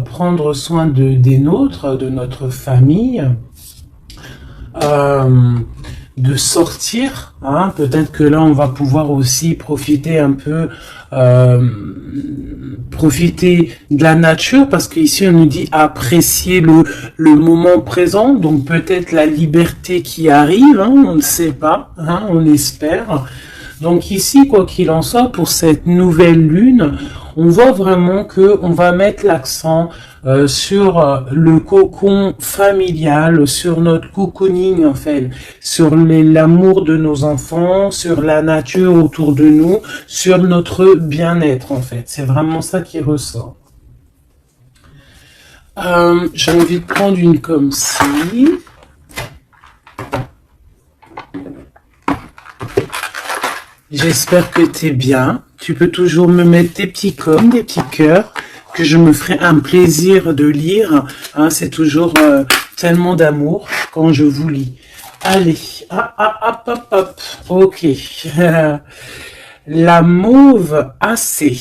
prendre soin des nôtres, de notre famille, de sortir, hein. Peut-être que là on va pouvoir aussi profiter un peu, profiter de la nature, parce qu'ici on nous dit apprécier le moment présent, donc peut-être la liberté qui arrive, hein, on ne sait pas, hein, on espère. Donc ici, quoi qu'il en soit, pour cette nouvelle lune, on voit vraiment que on va mettre l'accent sur le cocon familial, sur notre cocooning en fait, sur l'amour de nos enfants, sur la nature autour de nous, sur notre bien-être en fait. C'est vraiment ça qui ressort. J'ai envie de prendre une comme ci. J'espère que t'es bien. Tu peux toujours me mettre des petits coms, des petits cœurs, que je me ferai un plaisir de lire. Hein, c'est toujours tellement d'amour quand je vous lis. Allez, hop. Ok. La mauve Alcée,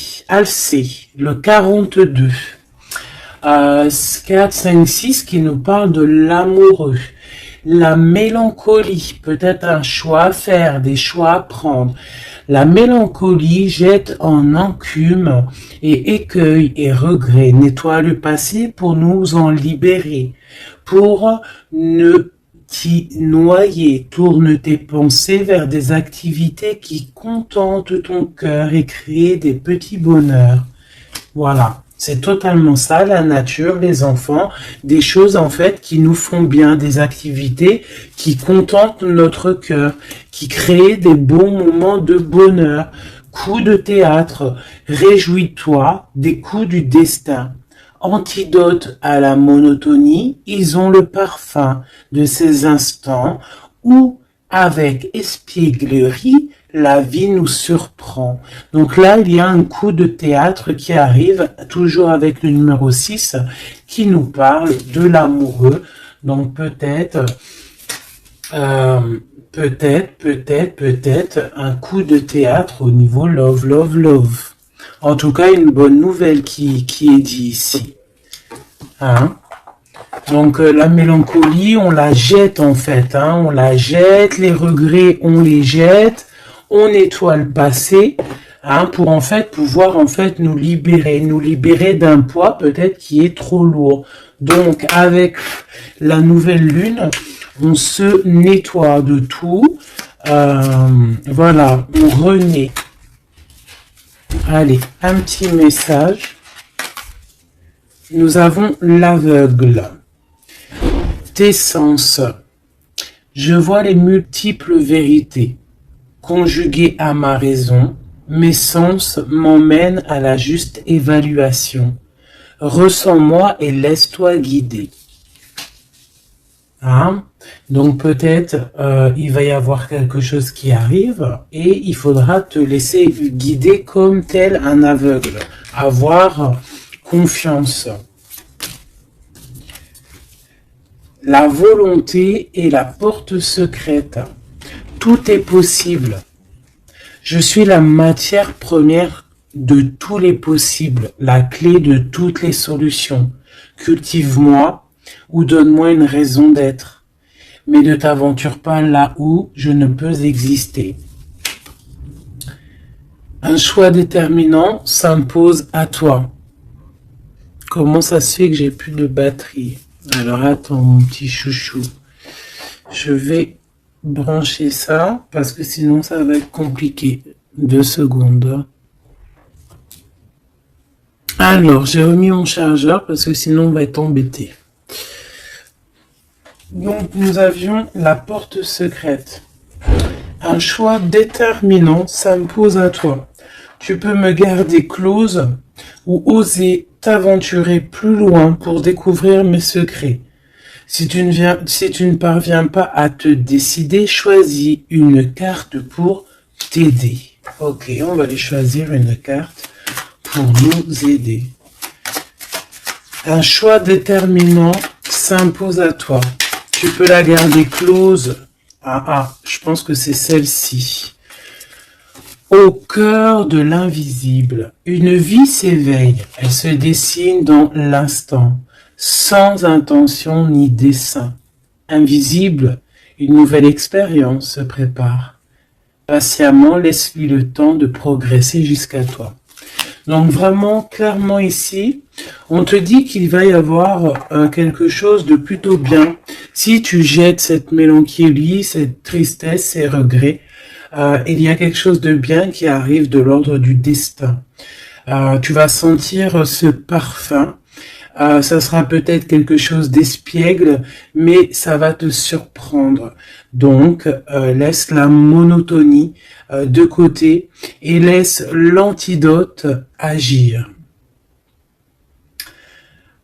le 42. 4, 5, 6 qui nous parle de l'amoureux. La mélancolie, peut-être un choix à faire, des choix à prendre. La mélancolie jette en encume et écueil et regret. Nettoie le passé pour nous en libérer. Pour ne t'y noyer, tourne tes pensées vers des activités qui contentent ton cœur et créent des petits bonheurs. Voilà. C'est totalement ça, la nature, les enfants, des choses en fait qui nous font bien, des activités qui contentent notre cœur, qui créent des bons moments de bonheur. Coups de théâtre, réjouis-toi des coups du destin. Antidote à la monotonie, ils ont le parfum de ces instants où, avec espièglerie, la vie nous surprend. Donc là, il y a un coup de théâtre qui arrive, toujours avec le numéro 6, qui nous parle de l'amoureux. Donc peut-être un coup de théâtre au niveau love. En tout cas, une bonne nouvelle qui est dit ici. Hein? Donc la mélancolie, on la jette en fait, hein, on la jette, les regrets, on les jette, on nettoie le passé, hein, pour en fait pouvoir en fait nous libérer d'un poids peut-être qui est trop lourd. Donc avec la nouvelle lune, on se nettoie de tout, voilà, on renaît. Allez, un petit message. Nous avons l'aveugle. Tes sens. Je vois les multiples vérités. Conjuguées à ma raison, mes sens m'emmènent à la juste évaluation. Ressens-moi et laisse-toi guider. Hein? Donc peut-être il va y avoir quelque chose qui arrive et il faudra te laisser guider comme tel un aveugle. Avoir confiance. La volonté est la porte secrète. Tout est possible. Je suis la matière première de tous les possibles, la clé de toutes les solutions. Cultive-moi ou donne-moi une raison d'être. Mais ne t'aventure pas là où je ne peux exister. Un choix déterminant s'impose à toi. Comment ça se fait que j'ai plus de batterie? Alors attends mon petit chouchou. Je vais brancher ça parce que sinon ça va être compliqué. 2 secondes. Alors j'ai remis mon chargeur parce que sinon on va être embêté. Donc nous avions la porte secrète. Un choix déterminant s'impose à toi. Tu peux me garder close ou oser t'aventurer plus loin pour découvrir mes secrets. Si tu ne parviens pas à te décider, choisis une carte pour t'aider. Ok, on va aller choisir une carte pour nous aider. Un choix déterminant s'impose à toi. Tu peux la garder close. Je pense que c'est celle-ci. Au cœur de l'invisible, une vie s'éveille, elle se dessine dans l'instant, sans intention ni dessein. Invisible, une nouvelle expérience se prépare. Patiemment, laisse-lui le temps de progresser jusqu'à toi. Donc vraiment, clairement ici, on te dit qu'il va y avoir quelque chose de plutôt bien. Si tu jettes cette mélancolie, cette tristesse, ces regrets, il y a quelque chose de bien qui arrive de l'ordre du destin. Tu vas sentir ce parfum. Ça sera peut-être quelque chose d'espiègle, mais ça va te surprendre. Donc, laisse la monotonie de côté et laisse l'antidote agir.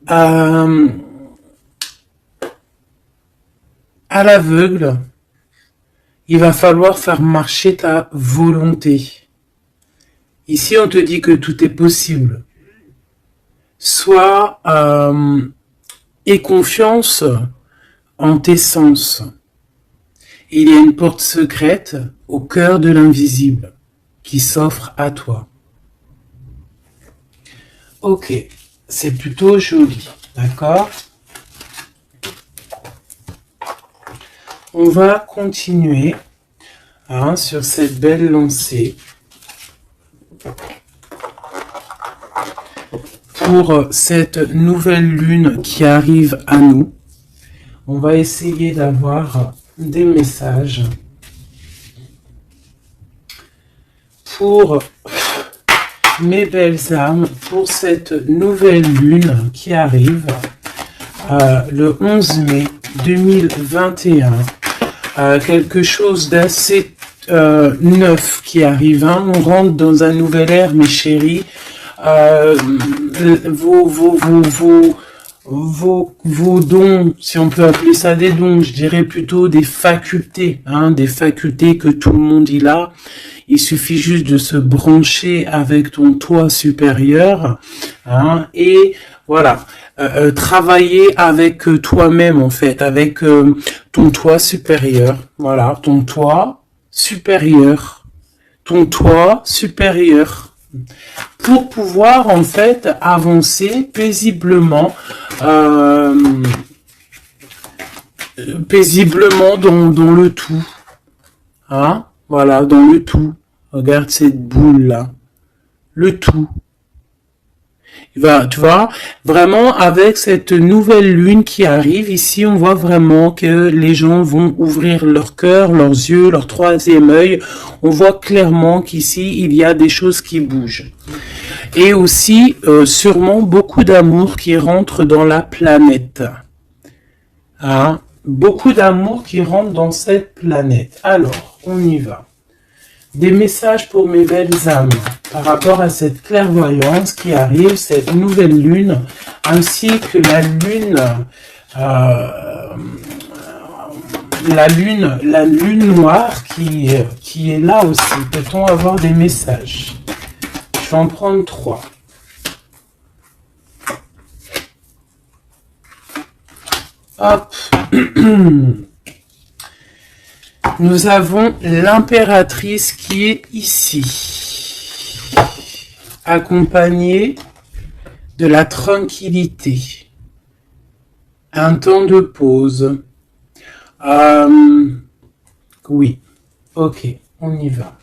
À l'aveugle, il va falloir faire marcher ta volonté. Ici, on te dit que tout est possible. Sois aie confiance en tes sens. Il y a une porte secrète au cœur de l'invisible qui s'offre à toi. Ok, c'est plutôt joli, d'accord? On va continuer sur cette belle lancée pour cette nouvelle lune qui arrive à nous. On va essayer d'avoir des messages pour mes belles âmes, pour cette nouvelle lune qui arrive le 11 mai 2021. Quelque chose d'assez neuf qui arrive. On rentre dans un nouvel ère, mes chéris. Vos dons, si on peut appeler ça des dons, je dirais plutôt des facultés, des facultés que tout le monde il a. Il suffit juste de se brancher avec ton toi supérieur, et voilà, travailler avec toi-même en fait, avec ton toi supérieur. Voilà, ton toi supérieur, pour pouvoir en fait avancer paisiblement, dans le tout, voilà, dans le tout. Regarde cette boule là, le tout. Tu vois, vraiment avec cette nouvelle lune qui arrive ici, on voit vraiment que les gens vont ouvrir leur cœur, leurs yeux, leur troisième œil. On voit clairement qu'ici, il y a des choses qui bougent. Et aussi, sûrement, beaucoup d'amour qui rentre dans la planète. Beaucoup d'amour qui rentre dans cette planète. Alors, on y va. Des messages pour mes belles âmes par rapport à cette clairvoyance qui arrive, cette nouvelle lune, ainsi que la lune noire qui est là aussi. Peut-on avoir des messages? Je vais en prendre 3. Hop. Nous avons l'impératrice qui est ici, accompagnée de la tranquillité, un temps de pause. Oui, ok, on y va.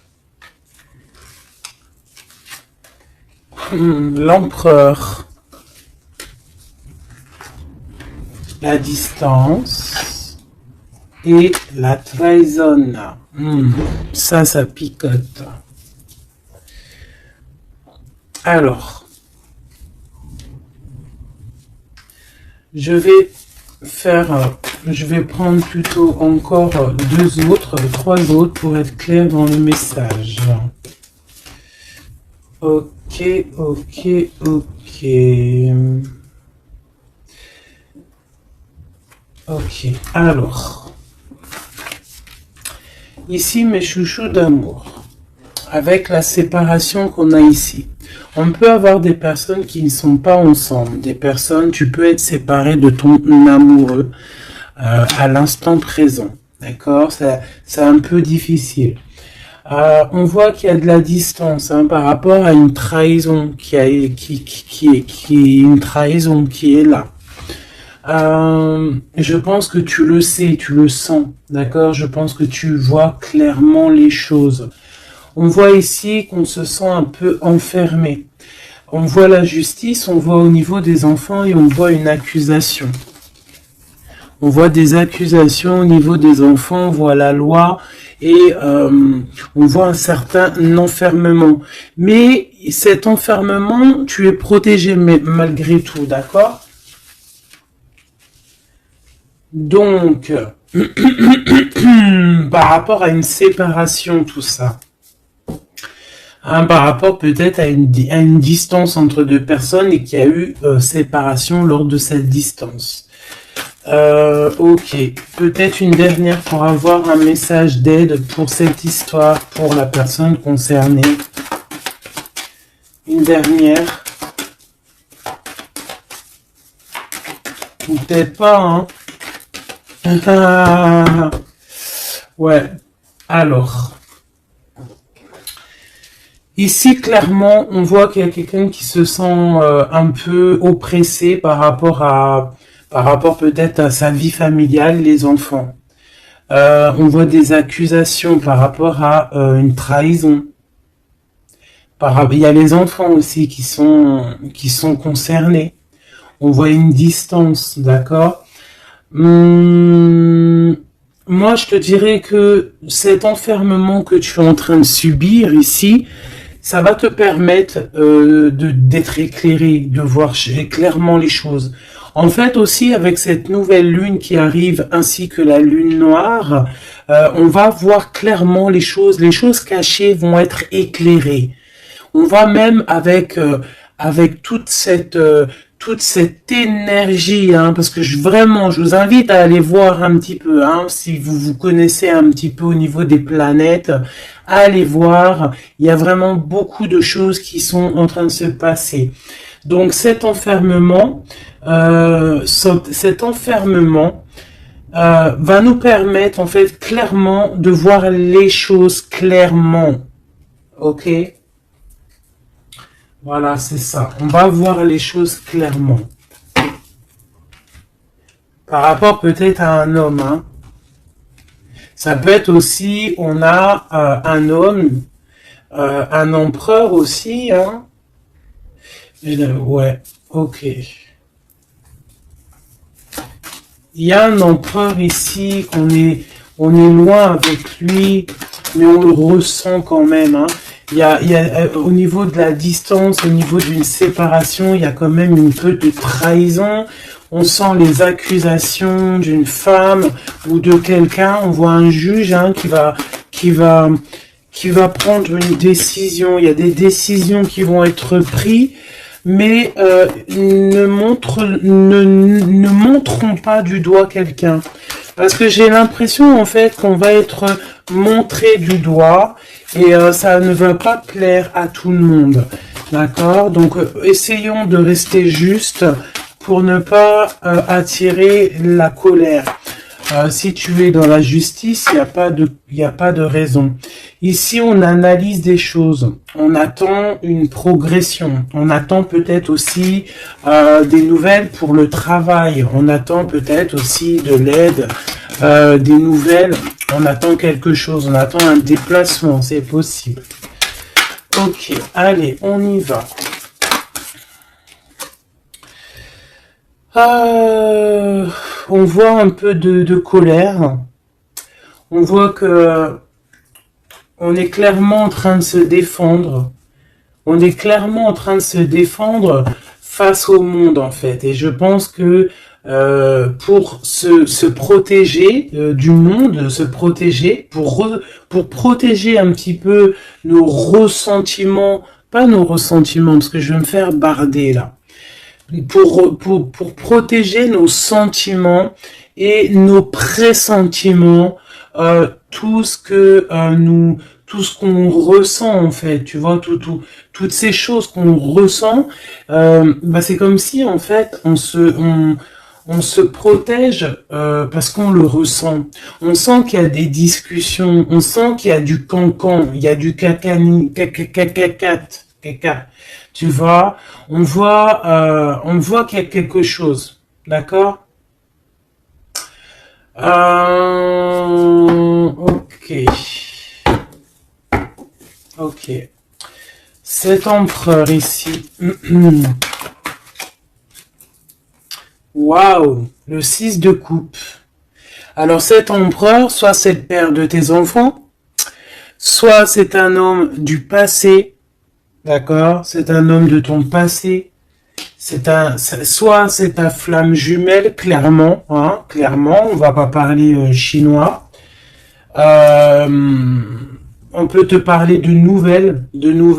L'empereur, la distance. Et la trahison, ça picote. Alors, je vais prendre plutôt encore 3 autres pour être clair dans le message. Ok. Ok, alors. Ici, mes chouchous d'amour, avec la séparation qu'on a ici, on peut avoir des personnes qui ne sont pas ensemble. Des personnes, tu peux être séparé de ton amoureux à l'instant présent. D'accord? C'est un peu difficile. On voit qu'il y a de la distance hein, par rapport à une trahison qui est une trahison qui est là. Je pense que tu le sais, tu le sens, d'accord? Je pense que tu vois clairement les choses. On voit ici qu'on se sent un peu enfermé. On voit la justice, on voit au niveau des enfants et on voit une accusation. On voit des accusations au niveau des enfants, on voit la loi et on voit un certain enfermement. Mais cet enfermement, tu es protégé malgré tout, d'accord? Donc, par rapport à une séparation, tout ça. Hein, par rapport peut-être à une distance entre deux personnes et qu'il y a eu séparation lors de cette distance. Ok, peut-être une dernière pour avoir un message d'aide pour cette histoire, pour la personne concernée. Une dernière. Ou peut-être pas, hein. Ouais, alors. Ici, clairement, on voit qu'il y a quelqu'un qui se sent un peu oppressé par rapport peut-être à sa vie familiale, les enfants. On voit des accusations par rapport à une trahison. Il y a les enfants aussi qui sont concernés. On voit une distance, d'accord? Moi, je te dirais que cet enfermement que tu es en train de subir ici, ça va te permettre d'être éclairé, de voir clairement les choses. En fait, aussi, avec cette nouvelle lune qui arrive, ainsi que la lune noire, on va voir clairement les choses cachées vont être éclairées. On va même avec toute cette énergie, hein, parce que je vous invite à aller voir un petit peu, hein, si vous connaissez un petit peu au niveau des planètes, allez voir, il y a vraiment beaucoup de choses qui sont en train de se passer. Donc cet enfermement va nous permettre en fait clairement de voir les choses clairement, ok? Voilà, c'est ça. On va voir les choses clairement. Par rapport peut-être à un homme. Hein. Ça peut être aussi, on a un homme, un empereur aussi. Hein. Ouais, ok. Il y a un empereur ici, on est loin avec lui, mais on le ressent quand même. Hein. Il y a au niveau de la distance, au niveau d'une séparation, il y a quand même une peu de trahison. On sent les accusations d'une femme ou de quelqu'un. On voit un juge hein, qui va prendre une décision. Il y a des décisions qui vont être prises, mais ne montrons pas du doigt quelqu'un. Parce que j'ai l'impression en fait qu'on va être montré du doigt et ça ne va pas plaire à tout le monde. D'accord? Donc essayons de rester juste pour ne pas attirer la colère. Si tu es dans la justice, il n'y a pas de raison. Ici, on analyse des choses. On attend une progression. On attend peut-être aussi des nouvelles pour le travail. On attend peut-être aussi de l'aide, des nouvelles. On attend quelque chose. On attend un déplacement. C'est possible. Ok, allez, on y va. On voit un peu de colère. On voit que on est clairement en train de se défendre. On est clairement en train de se défendre face au monde en fait. Et je pense que pour se protéger du monde, se protéger, pour protéger un petit peu nos ressentiments, pas nos ressentiments, parce que je vais me faire barder là. Pour protéger nos sentiments et nos pressentiments, tout ce qu'on ressent en fait, tu vois, toutes ces choses qu'on ressent, c'est comme si en fait on on se protège parce qu'on le ressent. On sent qu'il y a des discussions, on sent qu'il y a du cancan, il y a du caca. Tu vois, on voit qu'il y a quelque chose, d'accord? Ok, ok. Cet empereur ici. Waouh, le 6 de coupe. Alors cet empereur, soit c'est le père de tes enfants, soit c'est un homme du passé, d'accord? C'est un homme de ton passé. Soit c'est ta flamme jumelle, clairement, hein, clairement. On va pas parler chinois. On peut te parler de nouvelles d'une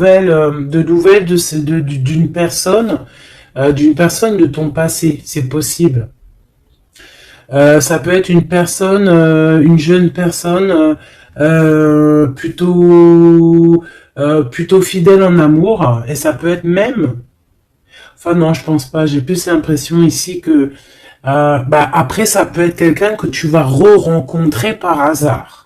personne de ton passé, c'est possible. Ça peut être une personne, une jeune personne plutôt fidèle en amour, et ça peut être même. Enfin non, je pense pas. J'ai plus l'impression ici que après ça peut être quelqu'un que tu vas re-rencontrer par hasard.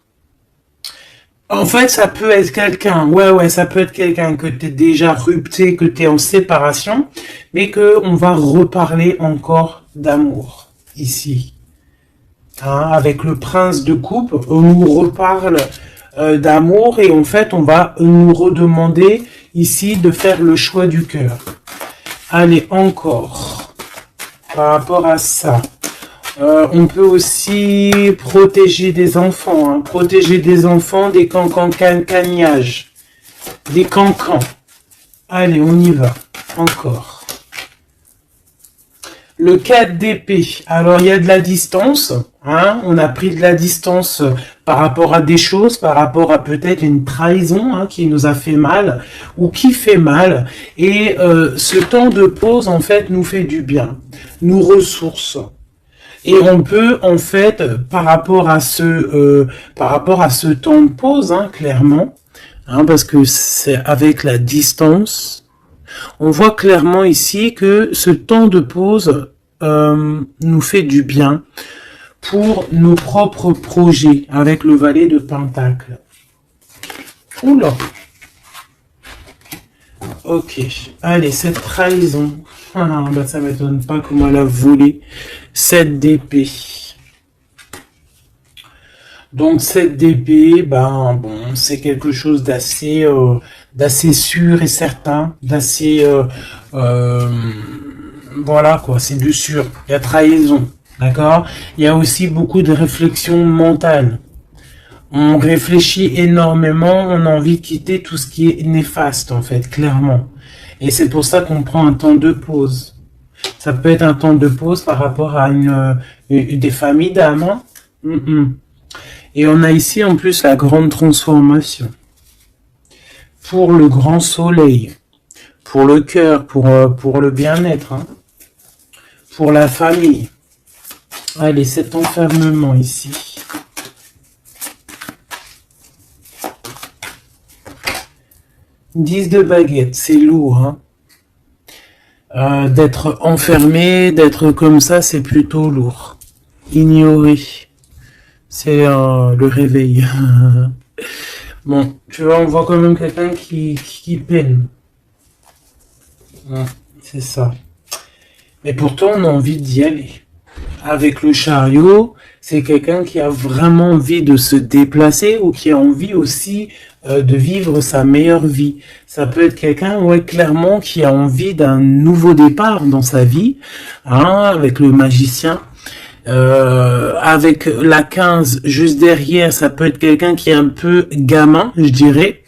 En fait, ça peut être quelqu'un, ouais, ça peut être quelqu'un que t'es déjà rupté, que t'es en séparation, mais que on va reparler encore d'amour, ici. Hein, avec le prince de coupe, on nous reparle d'amour, et en fait, on va nous redemander ici de faire le choix du cœur. Allez, encore, par rapport à ça. On peut aussi protéger des enfants, hein, protéger des enfants des cancans-cagnages, des cancans. Allez, on y va, encore. Le 4 d'épée, alors il y a de la distance, hein, on a pris de la distance par rapport à des choses, par rapport à peut-être une trahison hein, qui nous a fait mal, ou qui fait mal, et ce temps de pause en fait nous fait du bien, nous ressource. Et on peut, en fait, par rapport à ce temps de pause, hein, clairement, hein, parce que c'est avec la distance, on voit clairement ici que ce temps de pause nous fait du bien pour nos propres projets, avec le valet de Pentacle. Oula. Ok, allez, cette trahison. Ça m'étonne pas comment elle a volé 7 d'épée. Donc 7 d'épée, c'est quelque chose d'assez sûr et certain, voilà quoi, c'est du sûr. Il y a trahison, d'accord? Il y a aussi beaucoup de réflexion mentale. On réfléchit énormément, on a envie de quitter tout ce qui est néfaste en fait, clairement. Et c'est pour ça qu'on prend un temps de pause. Ça peut être un temps de pause par rapport à des familles d'âmes. Hein. Et on a ici en plus la grande transformation. Pour le grand soleil. Pour le cœur, pour le bien-être. Hein. Pour la famille. Allez, cet enfermement ici. Dix de baguette, c'est lourd. Hein. D'être enfermé, d'être comme ça, c'est plutôt lourd. Ignorer, c'est le réveil. Bon, tu vois, on voit quand même quelqu'un qui peine. C'est ça. Mais pourtant, on a envie d'y aller. Avec le chariot, c'est quelqu'un qui a vraiment envie de se déplacer ou qui a envie aussi de vivre sa meilleure vie. Ça peut être quelqu'un, ouais, clairement, qui a envie d'un nouveau départ dans sa vie, hein, avec le magicien. Avec la 15 juste derrière, ça peut être quelqu'un qui est un peu gamin, je dirais.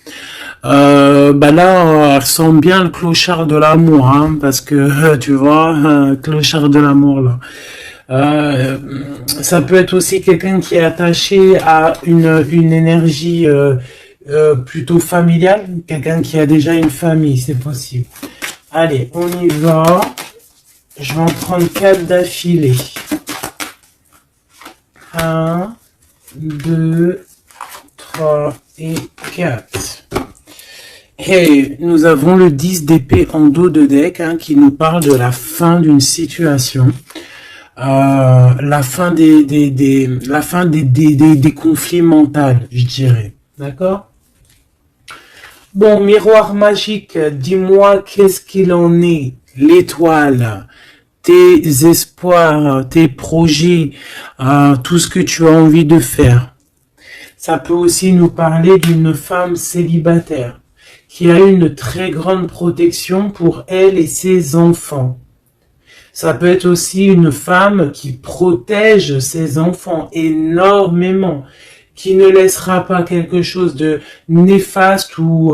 Là, on ressent bien le clochard de l'amour, hein, parce que tu vois, clochard de l'amour là. Ça peut être aussi quelqu'un qui est attaché à une énergie plutôt familiale, quelqu'un qui a déjà une famille, c'est possible. Allez, on y va. Je vais en prendre 4 d'affilée. 1, 2, 3 et 4. Et nous avons le 10 d'épée en dos de deck, hein, qui nous parle de la fin d'une situation. la fin la fin des conflits mentaux, je dirais. D'accord? Bon, miroir magique, dis-moi qu'est-ce qu'il en est, l'étoile, tes espoirs, tes projets, tout ce que tu as envie de faire. Ça peut aussi nous parler d'une femme célibataire qui a une très grande protection pour elle et ses enfants. Ça peut être aussi une femme qui protège ses enfants énormément, qui ne laissera pas quelque chose de néfaste ou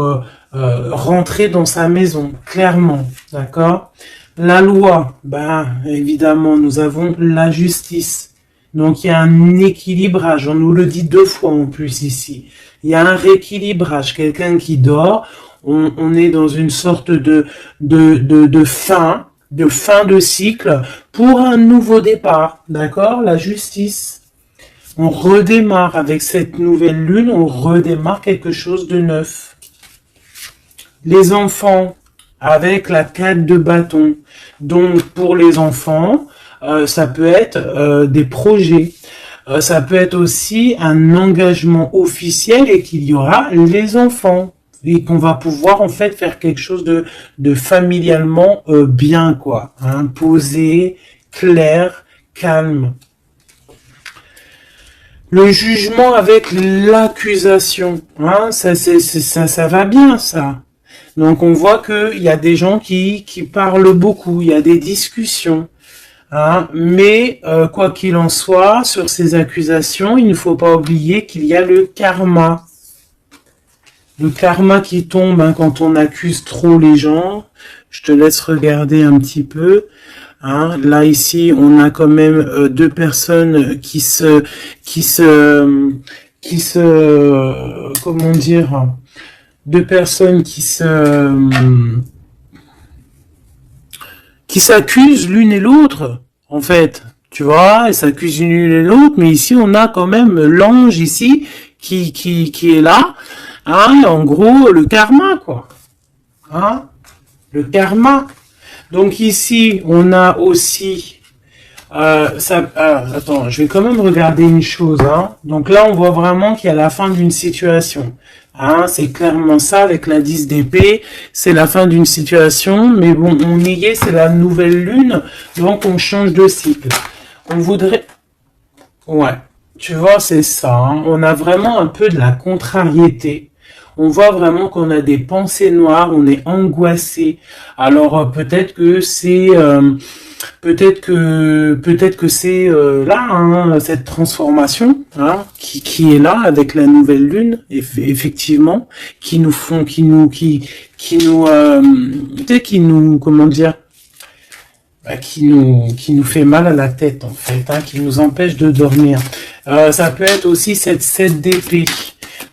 rentrer dans sa maison, clairement, d'accord? La loi, ben évidemment, nous avons la justice. Donc il y a un équilibrage, on nous le dit 2 fois en plus ici. Il y a un rééquilibrage, quelqu'un qui dort, on est dans une sorte de fin de cycle pour un nouveau départ, d'accord? La justice. On redémarre avec cette nouvelle lune, on redémarre quelque chose de neuf. Les enfants, avec la 4 de bâton. Donc pour les enfants, ça peut être des projets. Ça peut être aussi un engagement officiel et qu'il y aura les enfants. Et qu'on va pouvoir en fait faire quelque chose de familialement bien, quoi. Hein, posé, clair, calme. Le jugement avec l'accusation, hein, ça va bien, ça. Donc on voit qu'il y a des gens qui parlent beaucoup, il y a des discussions. Hein, mais quoi qu'il en soit, sur ces accusations, il ne faut pas oublier qu'il y a le karma. Le karma qui tombe hein, quand on accuse trop les gens. Je te laisse regarder un petit peu. Hein, là ici, on a quand même 2 personnes comment dire, 2 personnes qui s'accusent l'une et l'autre, en fait. Tu vois, elles s'accusent l'une et l'autre, mais ici, on a quand même l'ange ici qui est là. Hein, en gros, le karma, quoi. Hein, le karma. Donc ici, on a aussi... attends, je vais quand même regarder une chose. Hein. Donc là, on voit vraiment qu'il y a la fin d'une situation. Hein, c'est clairement ça avec la 10 d'épée. C'est la fin d'une situation. Mais bon, on y est, c'est la nouvelle lune. Donc on change de cycle. On voudrait... Ouais, tu vois, c'est ça. Hein. On a vraiment un peu de la contrariété. On voit vraiment qu'on a des pensées noires, on est angoissé. Alors peut-être que c'est c'est là hein, cette transformation hein, qui est là avec la nouvelle lune effectivement qui nous comment dire qui nous fait mal à la tête en fait hein, qui nous empêche de dormir. Ça peut être aussi cette 7 d'épée.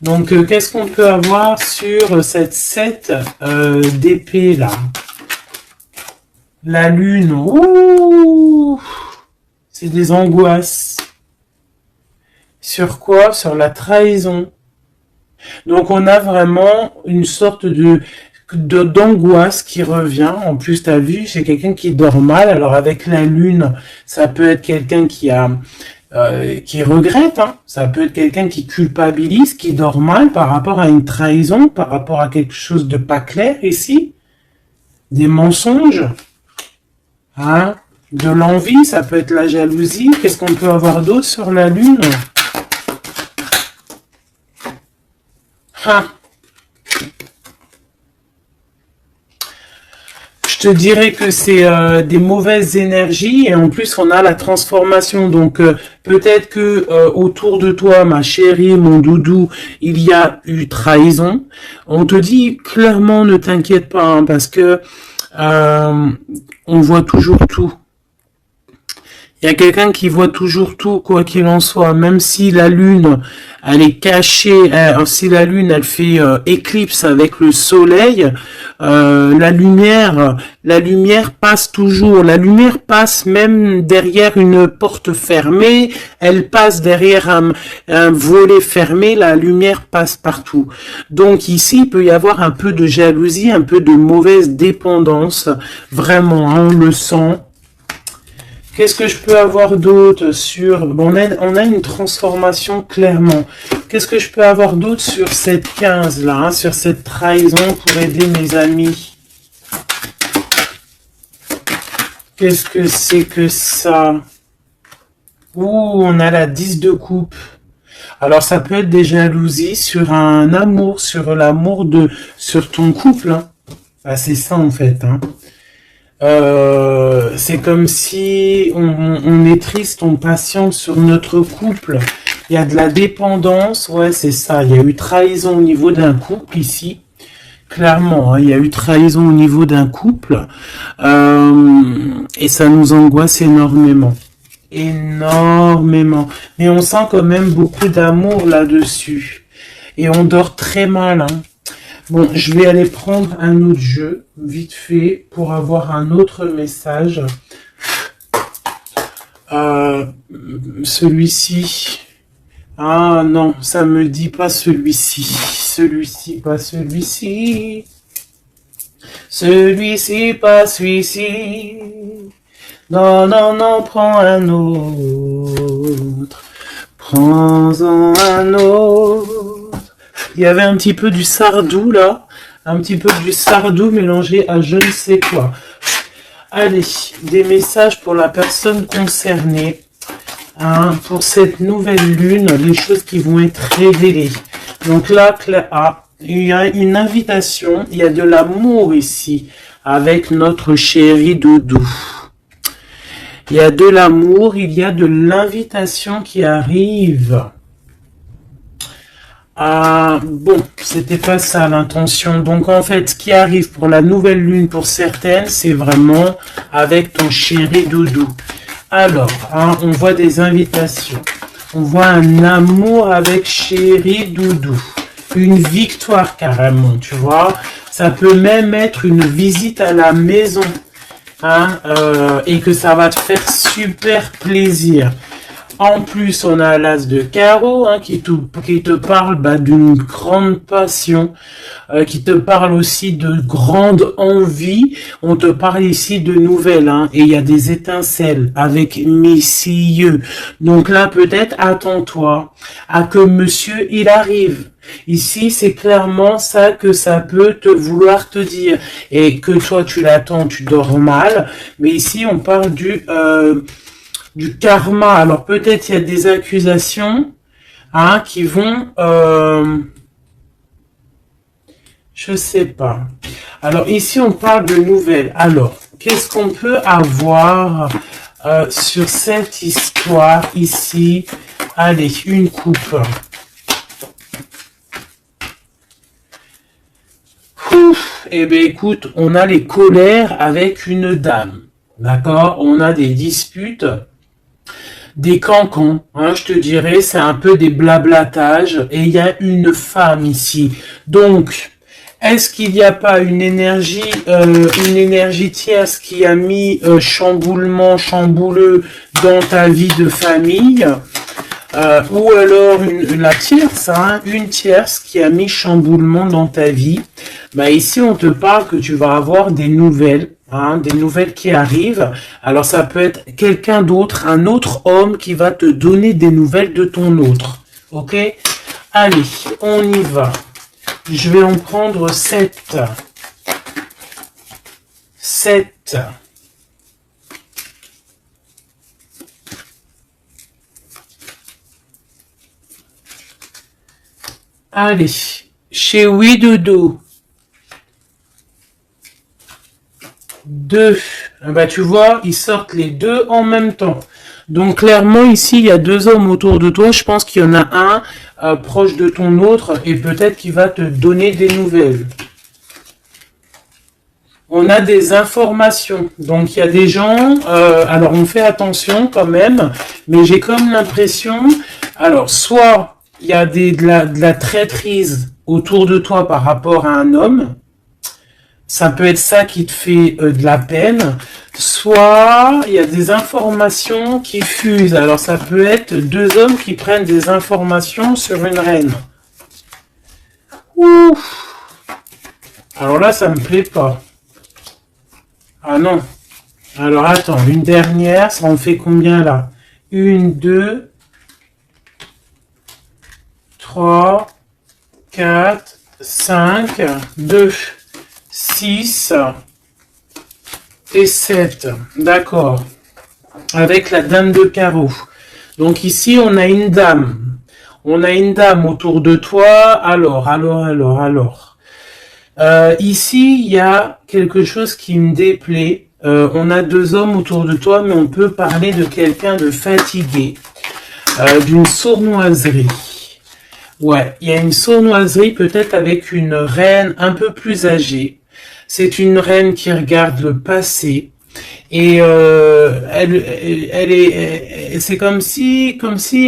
Donc, qu'est-ce qu'on peut avoir sur cette 7 d'épée là? La lune, ouh, c'est des angoisses. Sur quoi? Sur la trahison. Donc, on a vraiment une sorte d'angoisse qui revient. En plus, tu as vu, c'est quelqu'un qui dort mal. Alors, avec la lune, ça peut être quelqu'un qui regrette, hein. Ça peut être quelqu'un qui culpabilise, qui dort mal par rapport à une trahison, par rapport à quelque chose de pas clair ici, des mensonges, hein, de l'envie, ça peut être la jalousie. Qu'est-ce qu'on peut avoir d'autre sur la lune? Ah. Je te dirais que c'est des mauvaises énergies et en plus on a la transformation. Donc peut-être que autour de toi, ma chérie, mon doudou, il y a eu trahison. On te dit clairement ne t'inquiète pas hein, parce que on voit toujours tout. Il y a quelqu'un qui voit toujours tout, quoi qu'il en soit, même si la lune, elle est cachée, si la lune, elle fait éclipse avec le soleil, la lumière passe toujours, la lumière passe même derrière une porte fermée, elle passe derrière un volet fermé, la lumière passe partout. Donc ici, il peut y avoir un peu de jalousie, un peu de mauvaise dépendance, vraiment, hein, on le sent. Qu'est-ce que je peux avoir d'autre sur... Bon, on a une transformation clairement. Qu'est-ce que je peux avoir d'autre sur cette 15 là, hein, sur cette trahison pour aider mes amis? Qu'est-ce que c'est que ça? Ouh, on a la 10 de coupe. Alors ça peut être des jalousies sur un amour, sur l'amour sur ton couple. Hein. Ah, c'est ça en fait. Hein. C'est comme si on est triste, on patiente sur notre couple. Il y a de la dépendance, ouais, c'est ça. Il y a eu trahison au niveau d'un couple ici. Clairement, hein, il y a eu trahison au niveau d'un couple. Et ça nous angoisse énormément. Énormément. Mais on sent quand même beaucoup d'amour là-dessus. Et on dort très mal, hein. Bon, je vais aller prendre un autre jeu, vite fait, pour avoir un autre message. Celui-ci. Ah non, ça me dit pas celui-ci. Celui-ci, pas celui-ci. Celui-ci, pas celui-ci. Non, non, non, prends un autre. Prends-en un autre. Il y avait un petit peu du Sardou là, un petit peu du Sardou mélangé à je ne sais quoi. Allez, des messages pour la personne concernée, hein, pour cette nouvelle lune, les choses qui vont être révélées. Donc là, il y a une invitation, il y a de l'amour ici, avec notre chéri Doudou. Il y a de l'amour, il y a de l'invitation qui arrive. Ah, bon, c'était pas ça l'intention. Donc en fait, ce qui arrive pour la nouvelle lune pour certaines, c'est vraiment avec ton chéri Doudou. Alors, hein, on voit des invitations. On voit un amour avec chéri Doudou. Une victoire carrément, tu vois. Ça peut même être une visite à la maison. Hein, et que ça va te faire super plaisir. En plus, on a l'as de carreau hein, qui te parle d'une grande passion, qui te parle aussi de grande envie. On te parle ici de nouvelles, hein, et il y a des étincelles avec messieurs. Donc là, peut-être attends-toi à que monsieur il arrive. Ici, c'est clairement ça que ça peut te vouloir te dire. Et que toi, tu l'attends, tu dors mal. Mais ici, on parle du karma. Alors peut-être il y a des accusations hein, qui vont... je sais pas. Alors ici on parle de nouvelles. Alors, qu'est-ce qu'on peut avoir sur cette histoire ici? Allez, une coupe. Ouf, eh bien écoute, on a les colères avec une dame. D'accord? On a des disputes. Des cancans, hein, je te dirais, c'est un peu des blablatages, et il y a une femme ici. Donc, est-ce qu'il n'y a pas une énergie tierce qui a mis chambouleux dans ta vie de famille, ou alors la tierce, hein, une tierce qui a mis chamboulement dans ta vie. Bah ici, on te parle que tu vas avoir des nouvelles. Hein, des nouvelles qui arrivent. Alors ça peut être quelqu'un d'autre, un autre homme qui va te donner des nouvelles de ton autre. Ok? Allez, on y va. Je vais en prendre 7. 7. Allez, chez Widodo. 2. Bah, tu vois, ils sortent les deux en même temps. Donc, clairement, ici, il y a deux hommes autour de toi. Je pense qu'il y en a un proche de ton autre et peut-être qu'il va te donner des nouvelles. On a des informations. Donc, il y a des gens... alors, on fait attention quand même. Mais j'ai comme l'impression... Alors, soit il y a de la traîtrise autour de toi par rapport à un homme. Ça peut être ça qui te fait de la peine. Soit il y a des informations qui fusent. Alors ça peut être deux hommes qui prennent des informations sur une reine. Ouf. Alors là, ça me plaît pas. Ah non. Alors, attends, une dernière, ça en fait combien là? Une, deux, trois, quatre, cinq, deux, six et sept. D'accord. Avec la dame de carreau. Donc ici, on a une dame. On a une dame autour de toi. Alors. Ici, il y a quelque chose qui me déplaît. On a deux hommes autour de toi, mais on peut parler de quelqu'un de fatigué, d'une sournoiserie. Ouais, il y a une sournoiserie peut-être avec une reine un peu plus âgée. C'est une reine qui regarde le passé. Et c'est comme si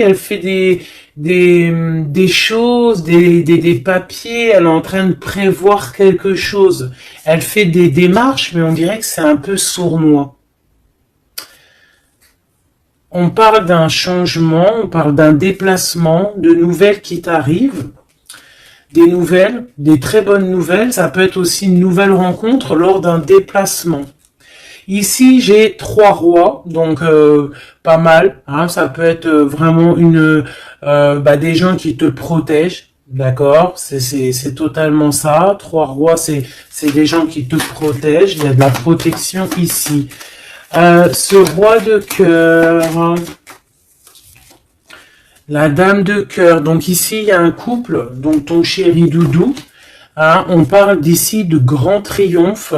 elle fait des choses, des papiers. Elle est en train de prévoir quelque chose. Elle fait des démarches, mais on dirait que c'est un peu sournois. On parle d'un changement, on parle d'un déplacement, de nouvelles qui t'arrivent, des nouvelles, des très bonnes nouvelles. Ça peut être aussi une nouvelle rencontre lors d'un déplacement. Ici, j'ai trois rois, donc pas mal. Hein, ça peut être vraiment des gens qui te protègent, d'accord. C'est totalement ça. Trois rois, c'est des gens qui te protègent. Il y a de la protection ici. Ce roi de cœur, la dame de cœur. Donc ici, il y a un couple, donc ton chéri Doudou. Hein, on parle d'ici de grand triomphe,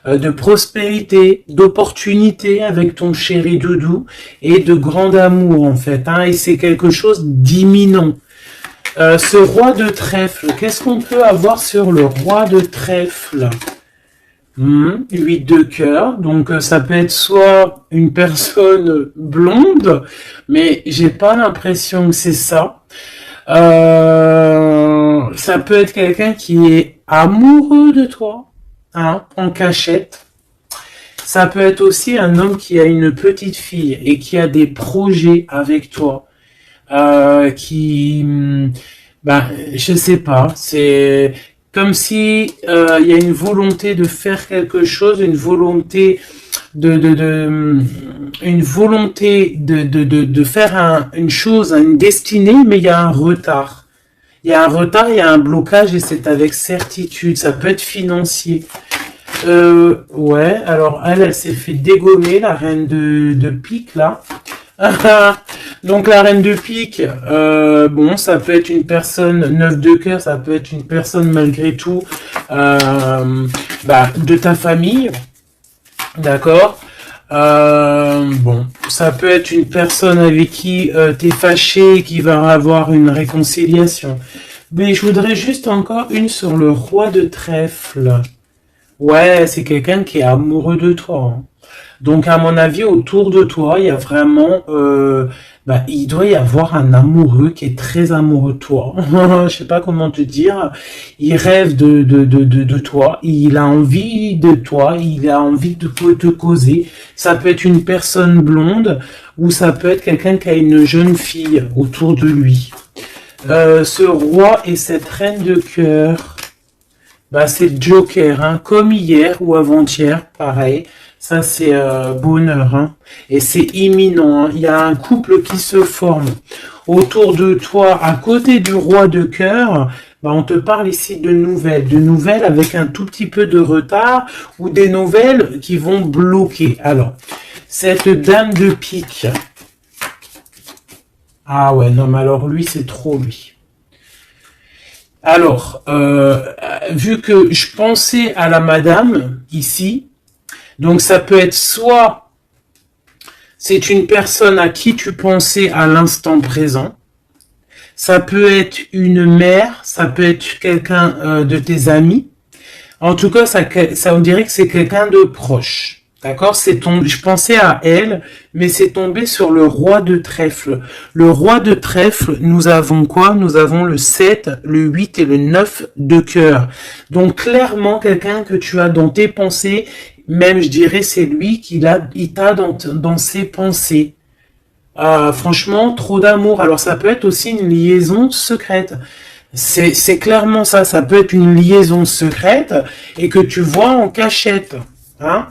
de prospérité, d'opportunité avec ton chéri Doudou et de grand amour en fait. Hein, et c'est quelque chose d'imminent. Ce roi de trèfle, qu'est-ce qu'on peut avoir sur le roi de trèfle? 8 de cœur, donc ça peut être soit une personne blonde, mais j'ai pas l'impression que c'est ça. Ça peut être quelqu'un qui est amoureux de toi, hein, en cachette. Ça peut être aussi un homme qui a une petite fille et qui a des projets avec toi, je sais pas, c'est comme si il y a une volonté de faire quelque chose, une volonté de faire une chose, une destinée, mais il y a un retard. Il y a un retard, il y a un blocage et c'est avec certitude. Ça peut être financier. Ouais, alors elle s'est fait dégommer, la reine de pique, là. Donc la reine de pique, bon, ça peut être une personne, 9 de cœur, ça peut être une personne malgré tout de ta famille, d'accord. Bon, ça peut être une personne avec qui t'es fâché et qui va avoir une réconciliation. Mais je voudrais juste encore une sur le roi de trèfle. Ouais, c'est quelqu'un qui est amoureux de toi. Hein. Donc, à mon avis, autour de toi, il y a vraiment, il doit y avoir un amoureux qui est très amoureux de toi. Je sais pas comment te dire. Il rêve de toi. Il a envie de toi. Il a envie de te causer. Ça peut être une personne blonde ou ça peut être quelqu'un qui a une jeune fille autour de lui. Ce roi et cette reine de cœur, c'est Joker, hein, comme hier ou avant-hier, pareil. Ça, c'est bonheur, hein. Et c'est imminent. Hein. Il y a un couple qui se forme autour de toi, à côté du roi de cœur. On te parle ici de nouvelles avec un tout petit peu de retard ou des nouvelles qui vont bloquer. Alors, cette dame de pique. Ah ouais, non, mais alors lui, c'est trop lui. Alors, vu que je pensais à la madame ici, donc ça peut être soit c'est une personne à qui tu pensais à l'instant présent, ça peut être une mère, ça peut être quelqu'un de tes amis. En tout cas, ça on dirait que c'est quelqu'un de proche. D'accord, je pensais à elle, mais c'est tombé sur le roi de trèfle. Le roi de trèfle, nous avons quoi? Nous avons le 7, le 8 et le 9 de cœur. Donc clairement, quelqu'un que tu as dans tes pensées, même je dirais c'est lui il t'a dans ses pensées. Franchement, trop d'amour. Alors ça peut être aussi une liaison secrète. C'est clairement ça. Ça peut être une liaison secrète et que tu vois en cachette. Hein?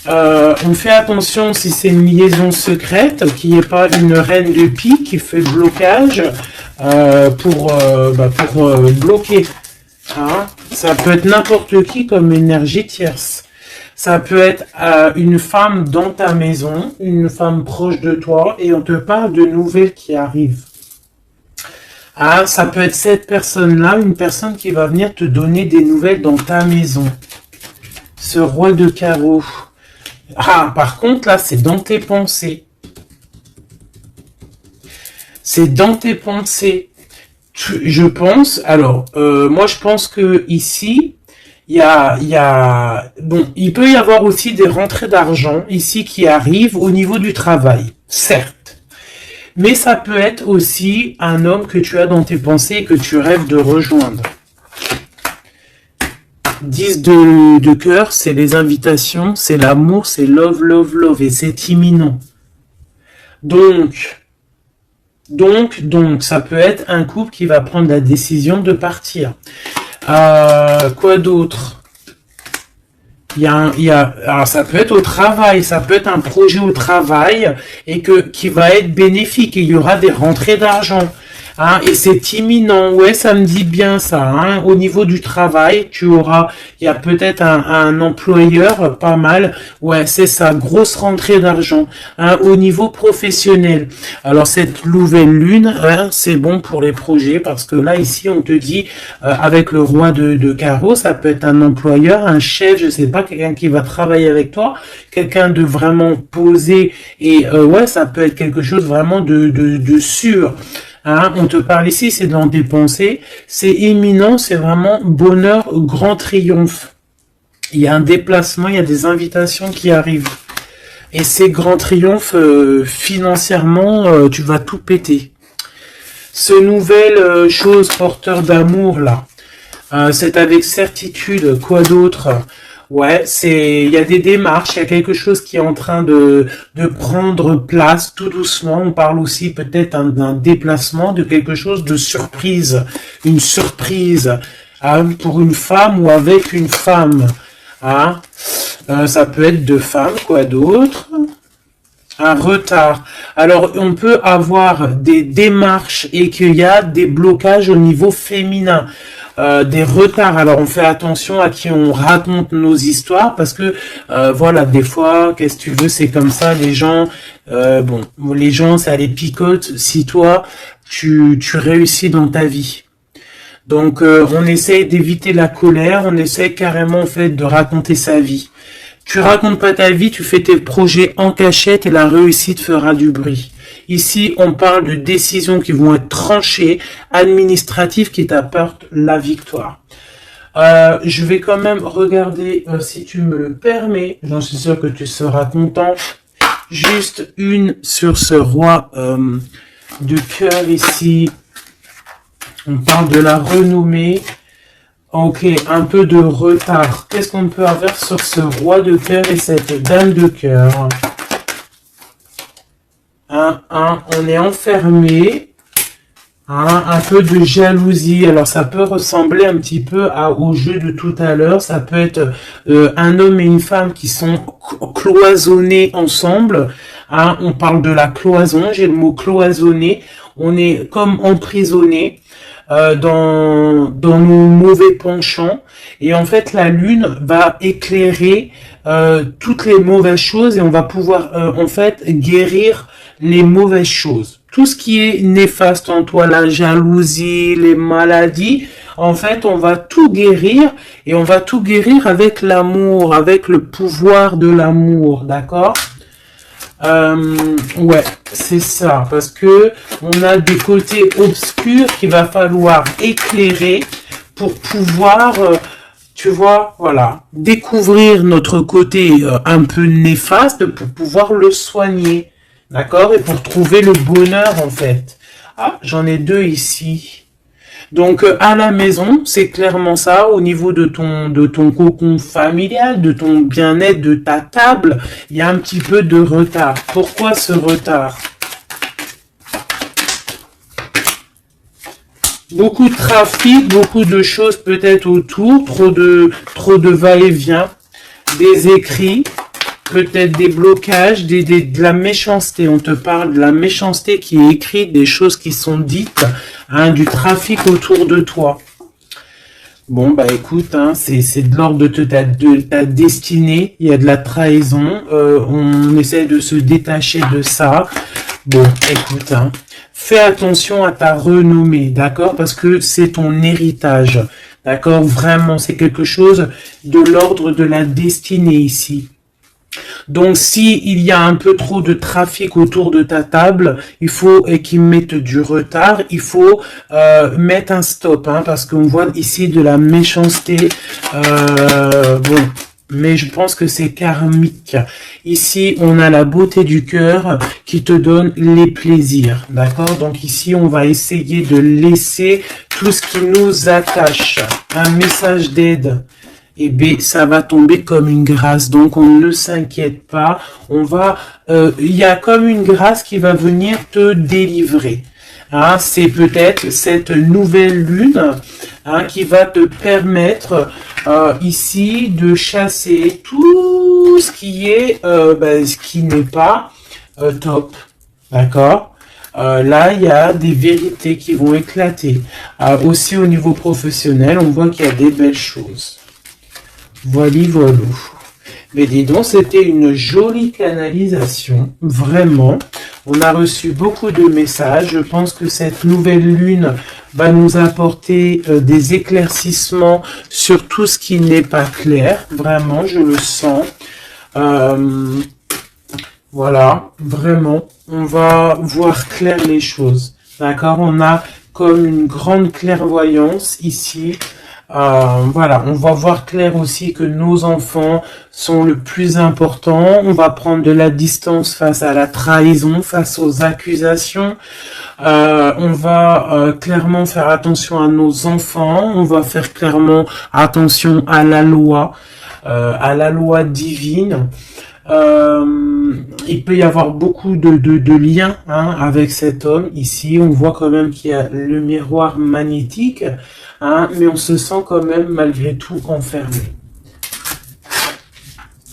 On fait attention si c'est une liaison secrète, qu'il n'y ait pas une reine de pique qui fait blocage pour bloquer. Hein. Ça peut être n'importe qui comme énergie tierce. Ça peut être une femme dans ta maison, une femme proche de toi, et on te parle de nouvelles qui arrivent. Ah, ça peut être cette personne-là, une personne qui va venir te donner des nouvelles dans ta maison. Ce roi de carreau. Ah, par contre, là, c'est dans tes pensées. C'est dans tes pensées. Je pense, alors, moi, je pense que ici, bon, il peut y avoir aussi des rentrées d'argent ici qui arrivent au niveau du travail, certes. Mais ça peut être aussi un homme que tu as dans tes pensées et que tu rêves de rejoindre. 10 de cœur, c'est les invitations, c'est l'amour, c'est love, love, love, et c'est imminent. Donc, ça peut être un couple qui va prendre la décision de partir. Quoi d'autre? Alors ça peut être au travail, ça peut être un projet au travail et qui va être bénéfique. Et il y aura des rentrées d'argent. Hein, et c'est imminent, ouais, ça me dit bien ça. Hein. Au niveau du travail, il y a peut-être un employeur, pas mal. Ouais, c'est ça, grosse rentrée d'argent. Hein, au niveau professionnel. Alors cette nouvelle lune, hein, c'est bon pour les projets parce que là ici on te dit avec le roi de carreau, ça peut être un employeur, un chef, je sais pas, quelqu'un qui va travailler avec toi, quelqu'un de vraiment posé et ouais, ça peut être quelque chose vraiment de sûr. Hein, on te parle ici, c'est dans tes pensées, c'est imminent, c'est vraiment bonheur, grand triomphe. Il y a un déplacement, il y a des invitations qui arrivent. Et ces grands triomphes, financièrement, tu vas tout péter. Ce nouvelle chose porteur d'amour, là, c'est avec certitude, quoi d'autre? Ouais, il y a des démarches, il y a quelque chose qui est en train de prendre place tout doucement. On parle aussi peut-être d'un déplacement, de quelque chose de surprise, une surprise pour une femme ou avec une femme. Hein. Ça peut être deux femmes, quoi d'autre? Un retard. Alors, on peut avoir des démarches et qu'il y a des blocages au niveau féminin. Des retards. Alors on fait attention à qui on raconte nos histoires parce que voilà, des fois, qu'est-ce que tu veux, c'est comme ça, les gens, les gens, ça les picote si toi, tu réussis dans ta vie. Donc on essaie d'éviter la colère, on essaie carrément en fait de raconter sa vie. Tu racontes pas ta vie, tu fais tes projets en cachette et la réussite fera du bruit. Ici, on parle de décisions qui vont être tranchées, administratives, qui t'apportent la victoire. Je vais quand même regarder, si tu me le permets, j'en suis sûr que tu seras content, juste une sur ce roi de cœur ici. On parle de la renommée. Ok, un peu de retard. Qu'est-ce qu'on peut avoir sur ce roi de cœur et cette dame de cœur? On est enfermé. Un peu de jalousie. Alors ça peut ressembler un petit peu au jeu de tout à l'heure. Ça peut être un homme et une femme qui sont cloisonnés ensemble. On parle de la cloison. J'ai le mot cloisonné. On est comme emprisonné. Dans nos mauvais penchants, et en fait la lune va éclairer toutes les mauvaises choses et on va pouvoir en fait guérir les mauvaises choses. Tout ce qui est néfaste en toi, la jalousie, les maladies, en fait on va tout guérir et on va tout guérir avec l'amour, avec le pouvoir de l'amour, d'accord? Ouais, c'est ça, parce que on a des côtés obscurs qu'il va falloir éclairer pour pouvoir, tu vois, voilà, découvrir notre côté un peu néfaste pour pouvoir le soigner, d'accord, et pour trouver le bonheur en fait. Ah, j'en ai deux ici. Donc à la maison, c'est clairement ça, au niveau de ton cocon familial, de ton bien-être, de ta table, il y a un petit peu de retard. Pourquoi ce retard? Beaucoup de trafic, beaucoup de choses peut-être autour, trop de va-et-vient, des écrits. peut-être des blocages, de la méchanceté. On te parle de la méchanceté qui est écrite, des choses qui sont dites, hein, du trafic autour de toi. Bon, bah écoute, hein, c'est de l'ordre de ta destinée, il y a de la trahison, on essaie de se détacher de ça. Bon, écoute, hein, fais attention à ta renommée, d'accord? Parce que c'est ton héritage, d'accord? Vraiment, c'est quelque chose de l'ordre de la destinée ici. Donc, si il y a un peu trop de trafic autour de ta table, il faut qu'ils mettent du retard, il faut mettre un stop, hein, parce qu'on voit ici de la méchanceté. Bon, mais je pense que c'est karmique. Ici, on a la beauté du cœur qui te donne les plaisirs, d'accord? Donc ici, on va essayer de laisser tout ce qui nous attache. Un message d'aide. Et bien, ça va tomber comme une grâce. Donc, on ne s'inquiète pas. On va, il y a comme une grâce qui va venir te délivrer. Hein, c'est peut-être cette nouvelle lune, hein, qui va te permettre ici de chasser tout ce qui est, ce qui n'est pas top. D'accord? Là, il y a des vérités qui vont éclater. Aussi au niveau professionnel, on voit qu'il y a des belles choses. Voilà. Mais dis donc, c'était une jolie canalisation, vraiment. On a reçu beaucoup de messages. Je pense que cette nouvelle lune va nous apporter des éclaircissements sur tout ce qui n'est pas clair. Vraiment, je le sens. Voilà, vraiment, on va voir clair les choses. D'accord, on a comme une grande clairvoyance ici. Voilà, on va voir clair aussi que nos enfants sont le plus important. On va prendre de la distance face à la trahison, face aux accusations. On va clairement faire attention à nos enfants. On va faire clairement attention à la loi divine. Il peut y avoir beaucoup de liens, hein, avec cet homme. Ici, on voit quand même qu'il y a le miroir magnétique, hein, mais on se sent quand même malgré tout enfermé.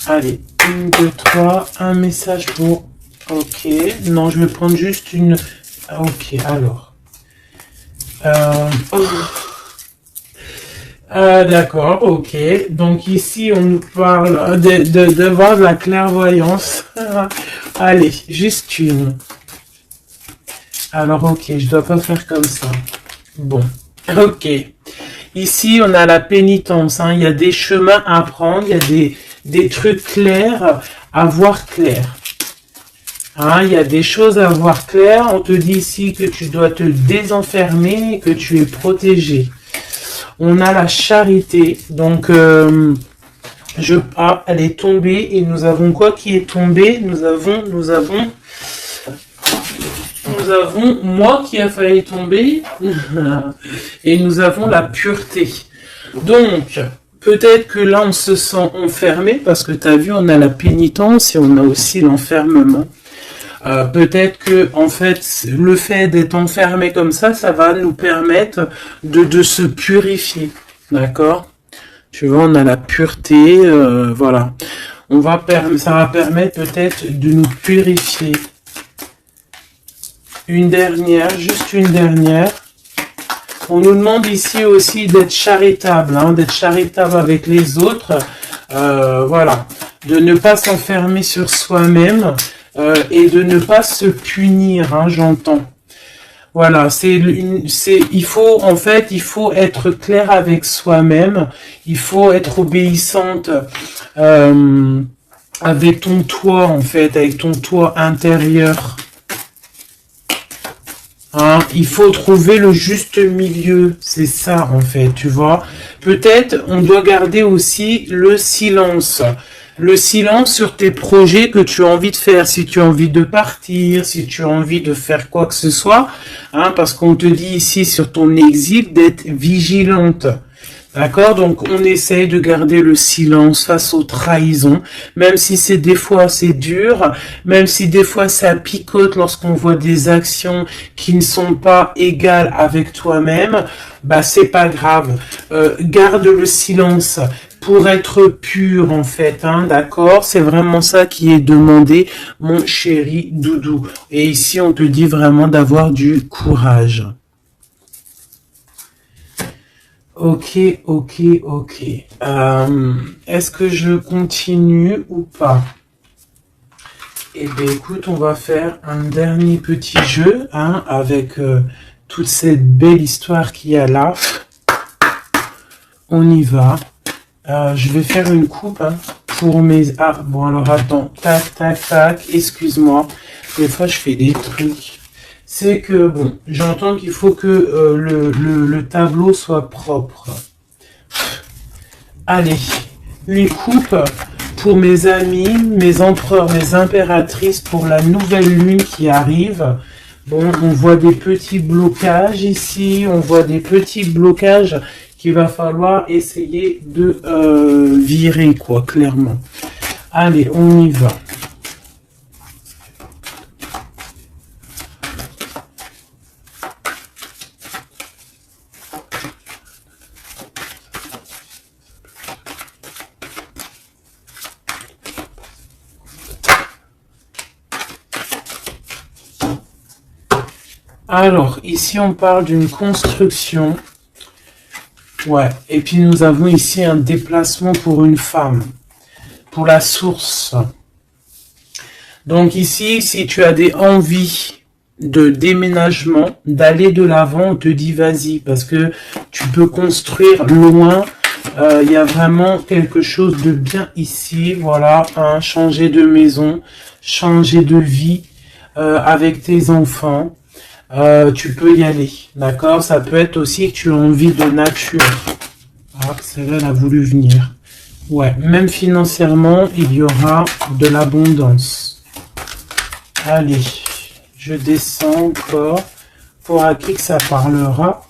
Allez, 1, 2, 3, un message pour... Ok, non, je vais prendre juste une... Ok, alors... d'accord, ok. Donc ici, on nous parle de voir de la clairvoyance. Allez, juste une. Alors, ok, je dois pas faire comme ça. Bon, ok. Ici, on a la pénitence. Hein. Il y a des chemins à prendre, il y a des trucs clairs à voir clair. Hein, il y a des choses à voir clair. On te dit ici que tu dois te désenfermer, que tu es protégé. On a la charité, donc elle est tombée et nous avons quoi qui est tombé? Nous avons moi qui a failli tomber et nous avons la pureté. Donc peut-être que là on se sent enfermé parce que tu as vu, on a la pénitence et on a aussi l'enfermement. Peut-être que en fait le fait d'être enfermé comme ça va nous permettre de se purifier, d'accord? Tu vois, on a la pureté, voilà. Ça va permettre peut-être de nous purifier. Une dernière, juste une dernière. On nous demande ici aussi d'être charitable, hein, d'être charitable avec les autres, voilà, de ne pas s'enfermer sur soi-même. Et de ne pas se punir, hein, j'entends. Voilà, il faut être clair avec soi-même. Il faut être obéissante avec ton toit, en fait, avec ton toit intérieur. Hein, il faut trouver le juste milieu, c'est ça, en fait, tu vois. Peut-être, on doit garder aussi le silence. Le silence sur tes projets que tu as envie de faire, si tu as envie de partir, si tu as envie de faire quoi que ce soit, hein, parce qu'on te dit ici sur ton exil d'être vigilante. D'accord? Donc, on essaye de garder le silence face aux trahisons, même si c'est des fois c'est dur, même si des fois ça picote lorsqu'on voit des actions qui ne sont pas égales avec toi-même, bah, c'est pas grave. Garde le silence. pour être pur en fait, hein, d'accord? C'est vraiment ça qui est demandé, mon chéri doudou. Et ici, on te dit vraiment d'avoir du courage. Ok, ok, ok. Est-ce que je continue ou pas? Eh bien, écoute, on va faire un dernier petit jeu, hein, avec toute cette belle histoire qu'il y a là. On y va. Je vais faire une coupe, hein, pour mes... Ah, bon, alors attends. Tac, tac, tac. Excuse-moi. Des fois, je fais des trucs. C'est que, bon, j'entends qu'il faut que le tableau soit propre. Allez, une coupe pour mes amis, mes empereurs, mes impératrices, pour la nouvelle lune qui arrive. Bon, on voit des petits blocages ici, on voit des petits blocages qu'il va falloir essayer de virer, quoi, clairement. Allez, on y va. Alors, ici, on parle d'une construction. Ouais, et puis nous avons ici un déplacement pour une femme, pour la source. Donc ici, si tu as des envies de déménagement, d'aller de l'avant, on te dit vas-y, parce que tu peux construire loin. Il y a vraiment quelque chose de bien ici, voilà, hein, changer de maison, changer de vie avec tes enfants. Tu peux y aller, d'accord? Ça peut être aussi que tu as envie de nature. Ah, celle-là, elle a voulu venir. Ouais, même financièrement, il y aura de l'abondance. Allez, je descends encore. Pour à qui que ça parlera.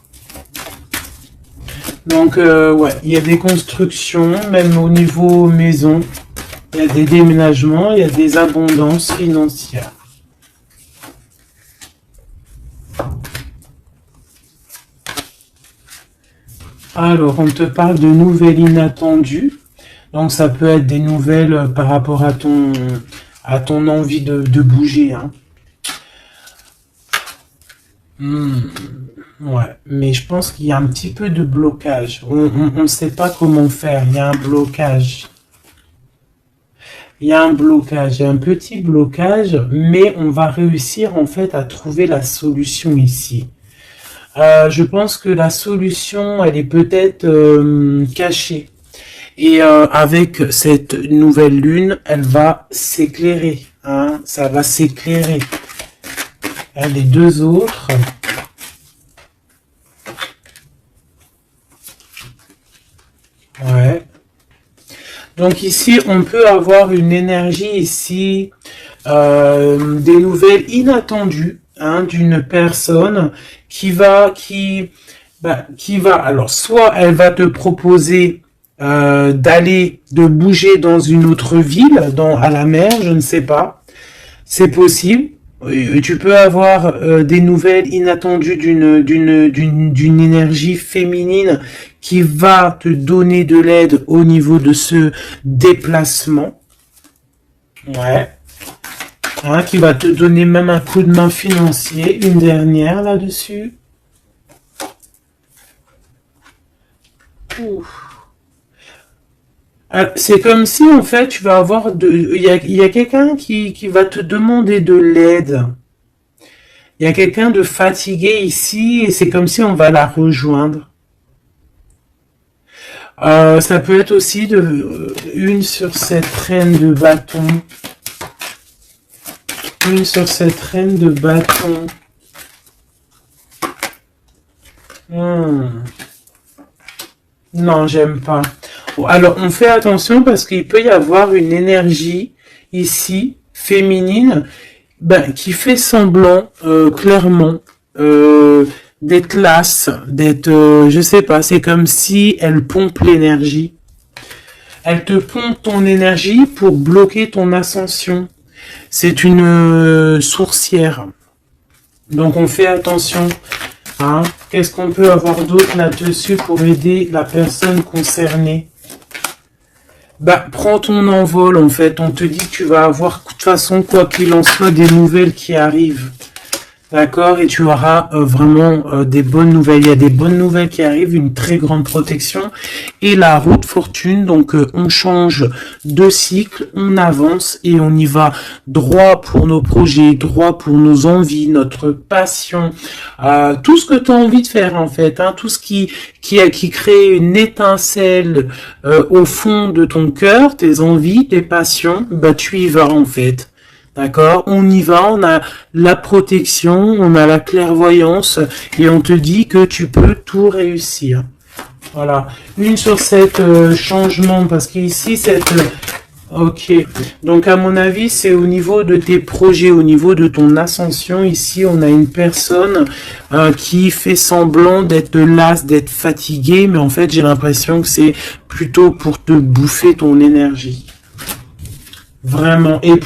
Donc, ouais, il y a des constructions, même au niveau maison. Il y a des déménagements, il y a des abondances financières. Alors, on te parle de nouvelles inattendues. Donc, ça peut être des nouvelles par rapport à ton envie de bouger. Hein. Ouais, mais je pense qu'il y a un petit peu de blocage. On ne sait pas comment faire. Il y a un blocage. Il y a un blocage, il y a un petit blocage, mais on va réussir en fait à trouver la solution ici. Je pense que la solution, elle est peut-être cachée. Et avec cette nouvelle lune, elle va s'éclairer. Hein, ça va s'éclairer. Les deux autres. Ouais. Donc ici, on peut avoir une énergie ici, des nouvelles inattendues, hein, d'une personne qui va, alors soit elle va te proposer de bouger dans une autre ville, à la mer, je ne sais pas, c'est possible. Tu peux avoir des nouvelles inattendues d'une énergie féminine qui va te donner de l'aide au niveau de ce déplacement. Ouais. Hein, qui va te donner même un coup de main financier. Une dernière là-dessus. C'est comme si en fait tu vas avoir il y a quelqu'un qui va te demander de l'aide. Il y a quelqu'un de fatigué ici et c'est comme si on va la rejoindre. Ça peut être aussi une sur cette reine de bâton. Une sur cette reine de bâton. Non, j'aime pas. Alors, on fait attention parce qu'il peut y avoir une énergie ici, féminine, qui fait semblant, clairement, d'être lasse, d'être, je sais pas, c'est comme si elle pompe l'énergie. Elle te pompe ton énergie pour bloquer ton ascension. C'est une sourcière. Donc, on fait attention. Hein? Qu'est-ce qu'on peut avoir d'autre là-dessus pour aider la personne concernée? Bah, prends ton envol, en fait. On te dit que tu vas avoir, de toute façon, quoi qu'il en soit, des nouvelles qui arrivent. D'accord, et tu auras vraiment des bonnes nouvelles. Il y a des bonnes nouvelles qui arrivent, une très grande protection. Et la route fortune, donc on change de cycle, on avance et on y va droit pour nos projets, droit pour nos envies, notre passion, tout ce que tu as envie de faire en fait, hein, tout ce qui crée une étincelle au fond de ton cœur, tes envies, tes passions, bah tu y vas en fait. D'accord, on y va, on a la protection, on a la clairvoyance et on te dit que tu peux tout réussir. Voilà, une sur cette changement parce qu'ici cette ok, donc à mon avis c'est au niveau de tes projets, au niveau de ton ascension. Ici on a une personne qui fait semblant d'être lasse, d'être fatiguée, mais en fait j'ai l'impression que c'est plutôt pour te bouffer ton énergie. Vraiment. Et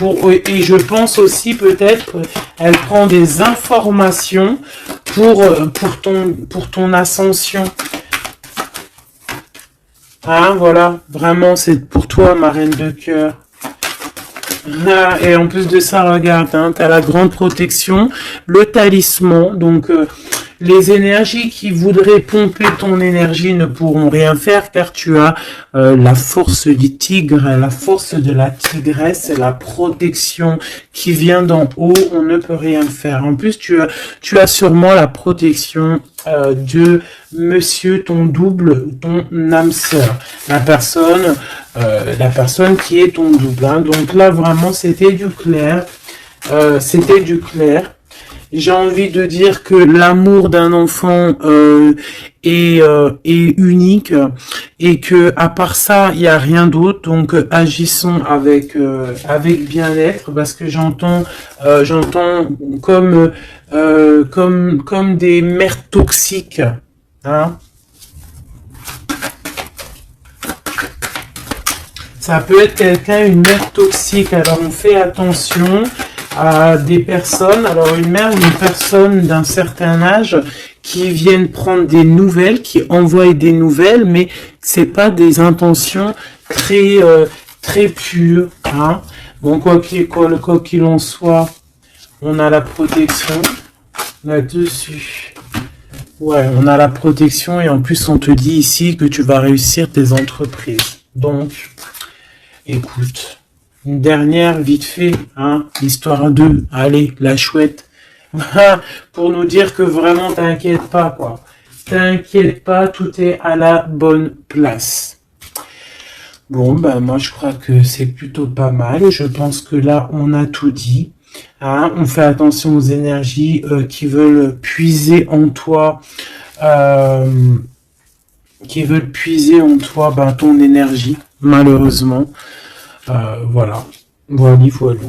je pense aussi peut-être elle prend des informations pour ton ascension. Hein, voilà. Vraiment, c'est pour toi, ma reine de cœur. Ah, et en plus de ça, regarde, hein, tu as la grande protection, le talisman, donc les énergies qui voudraient pomper ton énergie ne pourront rien faire car tu as la force du tigre, la force de la tigresse, la protection qui vient d'en haut, on ne peut rien faire. En plus, tu as sûrement la protection de monsieur ton double, ton âme sœur, la personne qui est ton double. Hein. Donc là, vraiment, c'était du clair. C'était du clair. J'ai envie de dire que l'amour d'un enfant est unique et que à part ça, il n'y a rien d'autre. Donc agissons avec bien-être parce que j'entends comme des mères toxiques. Hein. Ça peut être quelqu'un, une mère toxique. Alors on fait attention à des personnes, alors une mère ou une personne d'un certain âge qui viennent prendre des nouvelles, qui envoient des nouvelles, mais c'est pas des intentions très pures. Hein. Bon, quoi qu'il en soit, on a la protection là-dessus. Ouais, on a la protection et en plus on te dit ici que tu vas réussir tes entreprises. Donc, écoute. Une dernière, vite fait, hein, histoire de, allez, la chouette, pour nous dire que vraiment, t'inquiète pas, quoi. T'inquiète pas, tout est à la bonne place. Bon, ben, moi, je crois que c'est plutôt pas mal. Je pense que là, on a tout dit. Hein, on fait attention aux énergies qui veulent puiser en toi, ben, ton énergie, malheureusement. Voilà. Voilà, voilà.